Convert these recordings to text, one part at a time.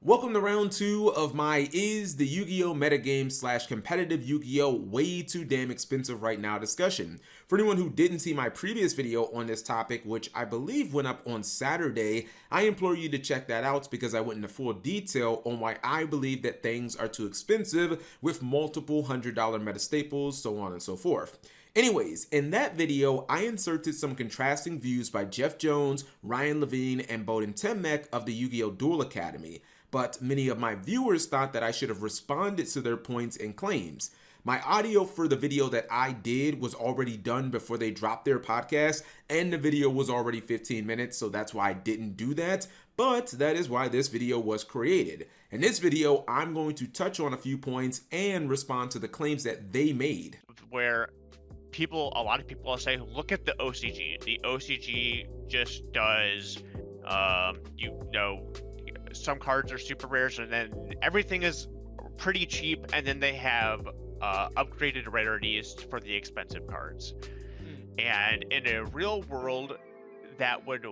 Welcome to round 2 of my Is the Yu-Gi-Oh metagame / competitive Yu-Gi-Oh way too damn expensive right now discussion. For anyone who didn't see my previous video on this topic, which I believe went up on Saturday, I implore you to check that out because I went into full detail on why I believe that things are too expensive with multiple $100 meta staples, so on and so forth. Anyways, in that video, I inserted some contrasting views by Jeff Jones, Ryan Levine, and Bowden Temmek of the Yu-Gi-Oh! Duel Academy, but many of my viewers thought that I should have responded to their points and claims. My audio for the video that I did was already done before they dropped their podcast, and the video was already 15 minutes, so that's why I didn't do that, but that is why this video was created. In this video, I'm going to touch on a few points and respond to the claims that they made. Where a lot of people will say, look at the OCG. The OCG just does, some cards are super rares, and then everything is pretty cheap, and then they have upgraded rarities for the expensive cards. And in a real world, that would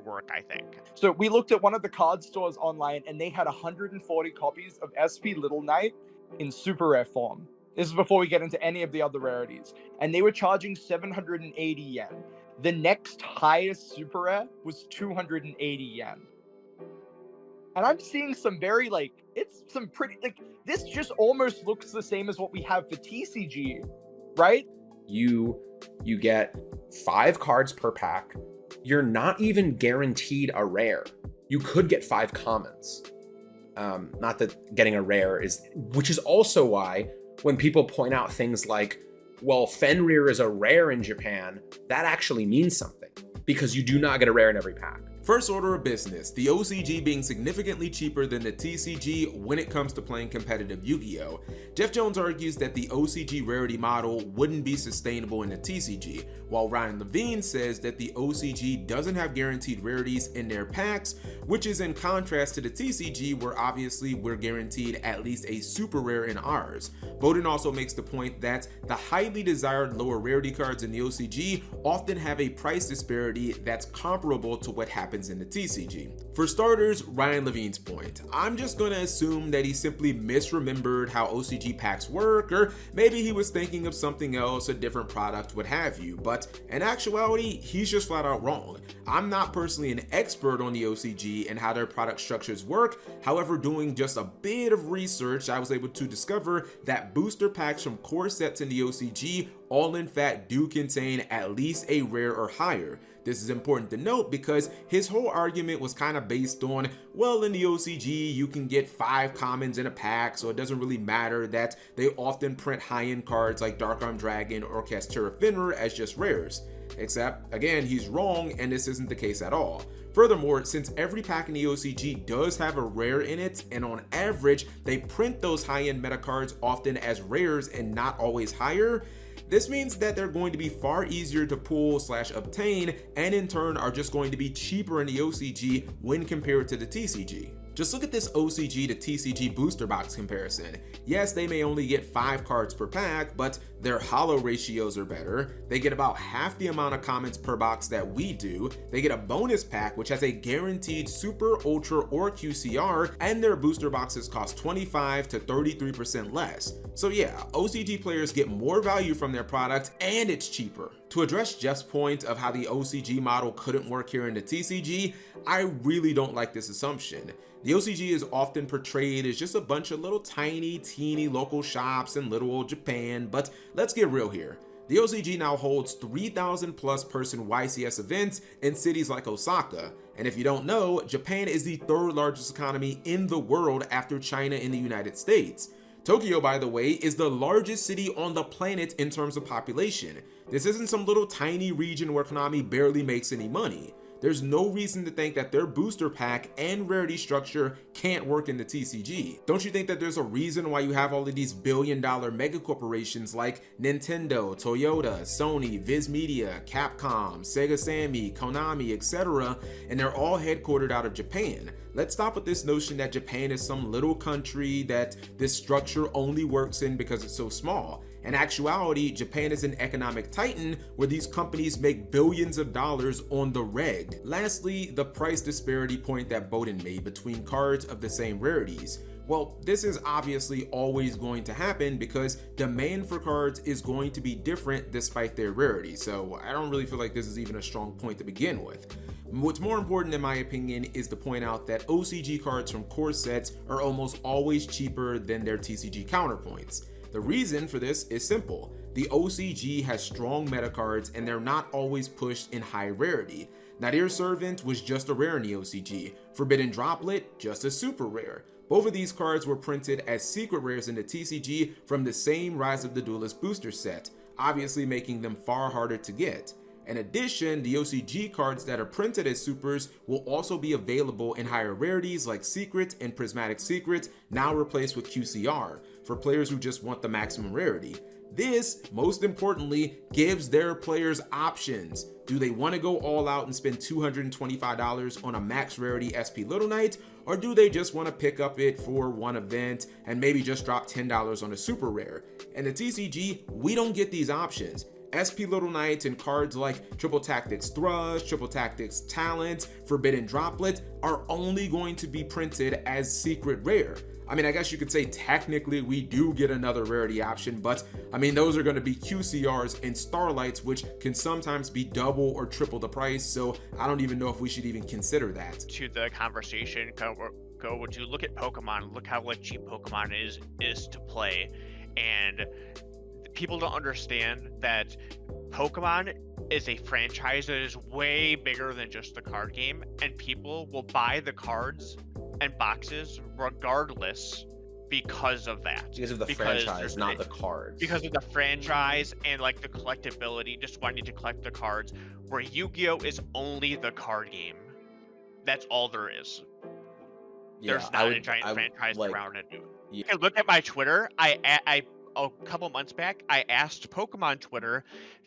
work, I think. So we looked at one of the card stores online, and they had 140 copies of SP Little Knight in super rare form. This is before we get into any of the other rarities. And they were charging 780 yen. The next highest super rare was 280 yen. And I'm seeing some very, this just almost looks the same as what we have for TCG, right? You get 5 cards per pack. You're not even guaranteed a rare. You could get 5 commons. Not that getting a rare which is also why when people point out things like, well, Fenrir is a rare in Japan, that actually means something because you do not get a rare in every pack. First order of business, the OCG being significantly cheaper than the TCG when it comes to playing competitive Yu-Gi-Oh! Jeff Jones argues that the OCG rarity model wouldn't be sustainable in the TCG, while Ryan Levine says that the OCG doesn't have guaranteed rarities in their packs, which is in contrast to the TCG where obviously we're guaranteed at least a super rare in ours. Bowden also makes the point that the highly desired lower rarity cards in the OCG often have a price disparity that's comparable to what happens in the TCG. For starters, Ryan Levine's point. I'm just gonna assume that he simply misremembered how OCG packs work, or maybe he was thinking of something else, a different product, what have you, but in actuality, he's just flat out wrong. I'm not personally an expert on the OCG and how their product structures work, however, doing just a bit of research, I was able to discover that booster packs from core sets in the OCG all in fact do contain at least a rare or higher. This is important to note because his whole argument was kind of based on, well, in the OCG you can get 5 commons in a pack, so it doesn't really matter that they often print high-end cards like Dark Arm Dragon or Castera Fenrir as just rares. Except, again, he's wrong and this isn't the case at all. Furthermore, since every pack in the OCG does have a rare in it, and on average they print those high-end meta cards often as rares and not always higher, this means that they're going to be far easier to pull / obtain, and in turn are just going to be cheaper in the OCG when compared to the TCG. Just look at this OCG to TCG booster box comparison. Yes, they may only get 5 cards per pack, but their holo ratios are better. They get about half the amount of commons per box that we do. They get a bonus pack which has a guaranteed super, ultra, or QCR, and their booster boxes cost 25 to 33% less. So yeah, OCG players get more value from their product and it's cheaper. To address Jeff's point of how the OCG model couldn't work here in the TCG, I really don't like this assumption. The OCG is often portrayed as just a bunch of little tiny, teeny local shops in little old Japan, but let's get real here. The OCG now holds 3,000 plus person YCS events in cities like Osaka, and if you don't know, Japan is the 3rd largest economy in the world after China and the United States. Tokyo, by the way, is the largest city on the planet in terms of population. This isn't some little tiny region where Konami barely makes any money. There's no reason to think that their booster pack and rarity structure can't work in the TCG. Don't you think that there's a reason why you have all of these billion-dollar mega corporations like Nintendo, Toyota, Sony, Viz Media, Capcom, Sega Sammy, Konami, etc., and they're all headquartered out of Japan? Let's stop with this notion that Japan is some little country that this structure only works in because it's so small. In actuality, Japan is an economic titan where these companies make billions of dollars on the reg. Lastly, the price disparity point that Bowden made between cards of the same rarities. Well, this is obviously always going to happen because demand for cards is going to be different despite their rarity, so I don't really feel like this is even a strong point to begin with. What's more important in my opinion is to point out that OCG cards from core sets are almost always cheaper than their TCG counterpoints. The reason for this is simple. The OCG has strong meta cards and they're not always pushed in high rarity. Nadir Servant was just a rare in the OCG, Forbidden Droplet just a super rare. Both of these cards were printed as secret rares in the TCG from the same Rise of the Duelist booster set, obviously making them far harder to get. In addition, the OCG cards that are printed as supers will also be available in higher rarities like Secret and Prismatic Secret, now replaced with QCR, for players who just want the maximum rarity. This, most importantly, gives their players options. Do they want to go all out and spend $225 on a max rarity SP Little Knight, or do they just want to pick up it for one event and maybe just drop $10 on a super rare? In the TCG, we don't get these options. SP Little Knights and cards like Triple Tactics Thurs, Triple Tactics Talent, Forbidden Droplet are only going to be printed as secret rare. I mean, I guess you could say technically we do get another rarity option, but I mean, those are going to be QCRs and Starlights, which can sometimes be double or triple the price, so I don't even know if we should even consider that. To the conversation, would you look at Pokemon, look how like cheap Pokemon is to play, and people don't understand that Pokemon is a franchise that is way bigger than just the card game, and people will buy the cards and boxes regardless because of that. Because of the franchise, not the cards. Because of the franchise and like the collectability, just wanting to collect the cards, where Yu-Gi-Oh is only the card game. That's all there is. Yeah, there's not a giant franchise like, around it. Yeah. Okay, look at my Twitter. I a couple months back, I asked Pokemon Twitter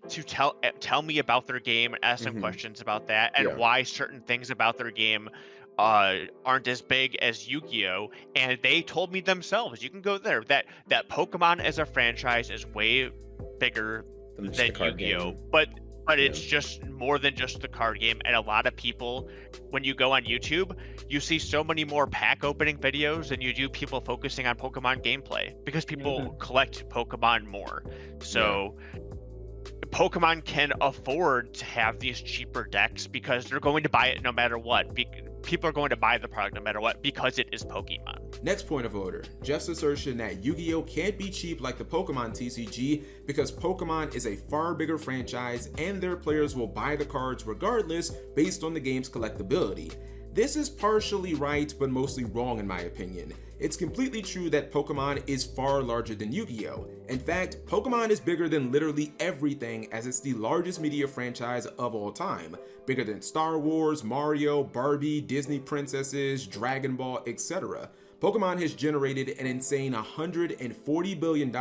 to tell me about their game and ask them questions about that and why certain things about their game aren't as big as Yu-Gi-Oh, and they told me themselves, you can go there, that Pokemon as a franchise is way bigger than Yu-Gi-Oh, but it's just more than just the card game. And a lot of people, when you go on YouTube, you see so many more pack opening videos than you do people focusing on Pokemon gameplay, because people collect Pokemon more. So Pokemon can afford to have these cheaper decks because they're going to buy it no matter what. People are going to buy the product no matter what because it is Pokemon. Next point of order, Jeff's assertion that Yu-Gi-Oh can't be cheap like the Pokemon TCG because Pokemon is a far bigger franchise and their players will buy the cards regardless based on the game's collectability. This is partially right, but mostly wrong in my opinion. It's completely true that Pokemon is far larger than Yu-Gi-Oh! In fact, Pokemon is bigger than literally everything, as it's the largest media franchise of all time. Bigger than Star Wars, Mario, Barbie, Disney princesses, Dragon Ball, etc. Pokemon has generated an insane $140 billion,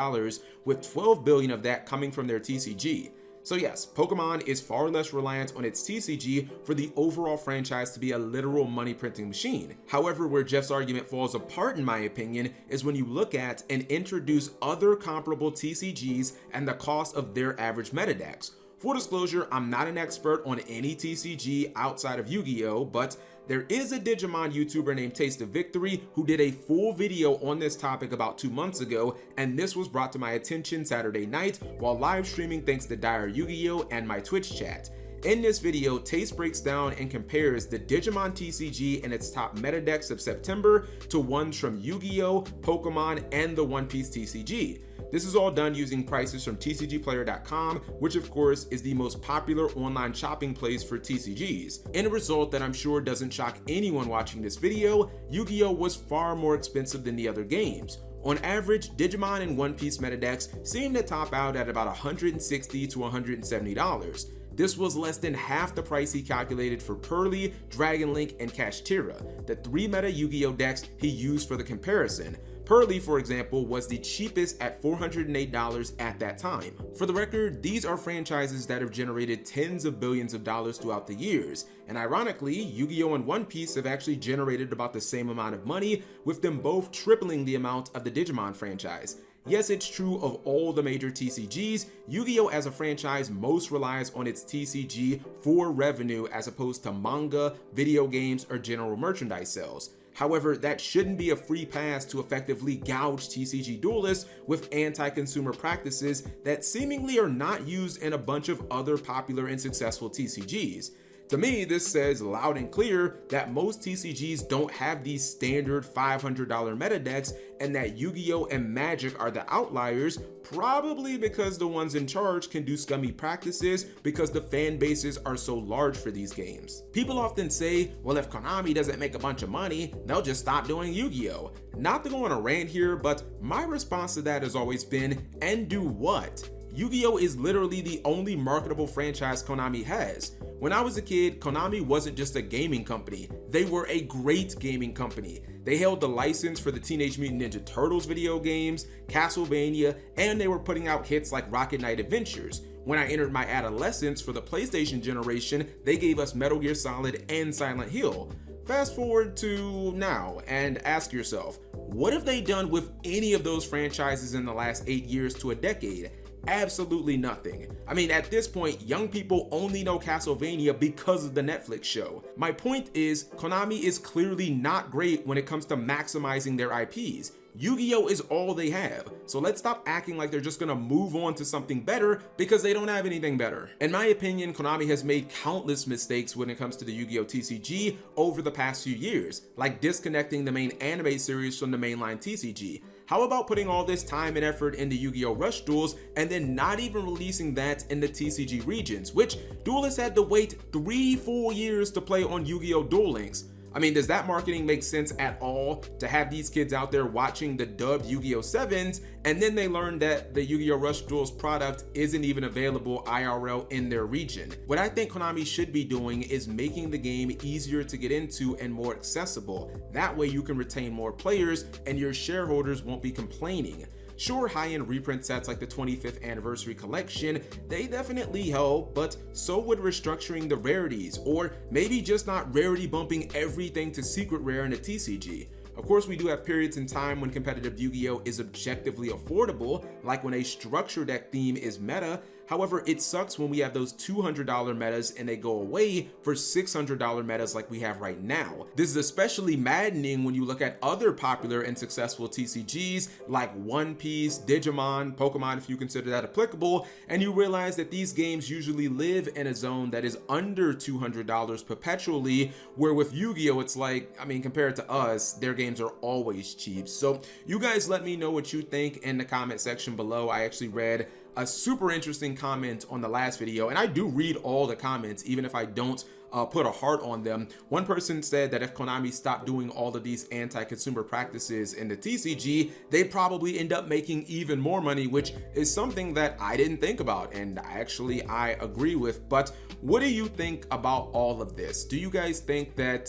with $12 billion of that coming from their TCG. So yes, Pokemon is far less reliant on its TCG for the overall franchise to be a literal money printing machine. However, where Jeff's argument falls apart in my opinion is when you look at and introduce other comparable TCGs and the cost of their average meta decks. Full disclosure, I'm not an expert on any TCG outside of Yu-Gi-Oh, but there is a Digimon YouTuber named Taste of Victory who did a full video on this topic about 2 months ago, and this was brought to my attention Saturday night while live streaming thanks to Dire Yu-Gi-Oh and my Twitch chat. In this video, Taste breaks down and compares the Digimon TCG and its top meta decks of September to ones from Yu-Gi-Oh, Pokemon, and the One Piece TCG. This is all done using prices from TCGplayer.com, which of course is the most popular online shopping place for TCGs. In a result that I'm sure doesn't shock anyone watching this video, Yu-Gi-Oh was far more expensive than the other games. On average, Digimon and One Piece meta decks seem to top out at about $160 to $170. This was less than half the price he calculated for Pearly, Dragon Link, and Kashtira, the 3 meta Yu-Gi-Oh decks he used for the comparison. Pearly, for example, was the cheapest at $408 at that time. For the record, these are franchises that have generated tens of billions of dollars throughout the years, and ironically, Yu-Gi-Oh! And One Piece have actually generated about the same amount of money, with them both tripling the amount of the Digimon franchise. Yes, it's true of all the major TCGs, Yu-Gi-Oh! As a franchise most relies on its TCG for revenue as opposed to manga, video games, or general merchandise sales. However, that shouldn't be a free pass to effectively gouge TCG duelists with anti-consumer practices that seemingly are not used in a bunch of other popular and successful TCGs. To me, this says loud and clear that most TCGs don't have these standard $500 meta decks, and that Yu-Gi-Oh! And Magic are the outliers, probably because the ones in charge can do scummy practices because the fan bases are so large for these games. People often say, well, if Konami doesn't make a bunch of money, they'll just stop doing Yu-Gi-Oh! Not to go on a rant here, but my response to that has always been, and do what? Yu-Gi-Oh! Is literally the only marketable franchise Konami has. When I was a kid, Konami wasn't just a gaming company, they were a great gaming company. They held the license for the Teenage Mutant Ninja Turtles video games, Castlevania, and they were putting out hits like Rocket Knight Adventures. When I entered my adolescence for the PlayStation generation, they gave us Metal Gear Solid and Silent Hill. Fast forward to now and ask yourself, what have they done with any of those franchises in the last 8 years to a decade? Absolutely nothing. I mean, at this point, young people only know Castlevania because of the Netflix show. My point is, Konami is clearly not great when it comes to maximizing their IPs. Yu-Gi-Oh! Is all they have, so let's stop acting like they're just gonna move on to something better because they don't have anything better. In my opinion, Konami has made countless mistakes when it comes to the Yu-Gi-Oh! TCG over the past few years, like disconnecting the main anime series from the mainline TCG. How about putting all this time and effort into Yu-Gi-Oh! Rush Duels and then not even releasing that in the TCG regions, which duelists had to wait 3 full years to play on Yu-Gi-Oh! Duel Links. I mean, does that marketing make sense at all, to have these kids out there watching the dubbed Yu-Gi-Oh! 7s and then they learn that the Yu-Gi-Oh! Rush Duels product isn't even available IRL in their region? What I think Konami should be doing is making the game easier to get into and more accessible. That way you can retain more players and your shareholders won't be complaining. Sure, high-end reprint sets like the 25th anniversary collection, they definitely help, but so would restructuring the rarities, or maybe just not rarity bumping everything to secret rare in a TCG. Of course, we do have periods in time when competitive Yu-Gi-Oh! Is objectively affordable, like when a structure deck theme is meta. However, it sucks when we have those $200 metas and they go away for $600 metas like we have right now. This is especially maddening when you look at other popular and successful TCGs like One Piece, Digimon, Pokemon if you consider that applicable, and you realize that these games usually live in a zone that is under $200 perpetually, where with Yu-Gi-Oh! It's like, I mean, compared to us, their games are always cheap. So you guys let me know what you think in the comment section below. I actually read a super interesting comment on the last video, and I do read all the comments even if I don't put a heart on them. One person said that if Konami stopped doing all of these anti-consumer practices in the TCG, they'd probably end up making even more money, which is something that I didn't think about, and actually I agree with. But what do you think about all of this? Do you guys think that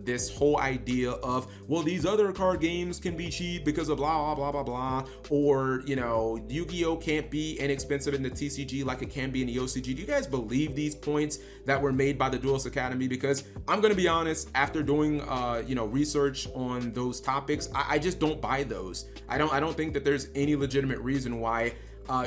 this whole idea of, well, these other card games can be cheap because of blah blah blah blah, or you know, Yu-Gi-Oh! Can't be inexpensive in the TCG like it can be in the OCG? Do you guys believe these points that were made by the Duelist Academy? Because I'm gonna be honest, after doing research on those topics, I just don't buy those. I don't think that there's any legitimate reason why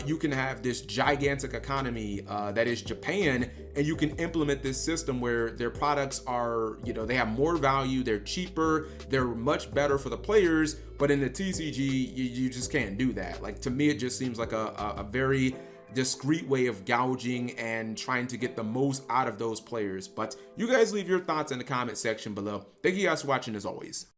you can have this gigantic economy that is Japan, and you can implement this system where their products are, they have more value, they're cheaper, they're much better for the players, but in the TCG, you just can't do that. Like, to me, it just seems like a very discreet way of gouging and trying to get the most out of those players. But you guys leave your thoughts in the comment section below. Thank you guys for watching as always.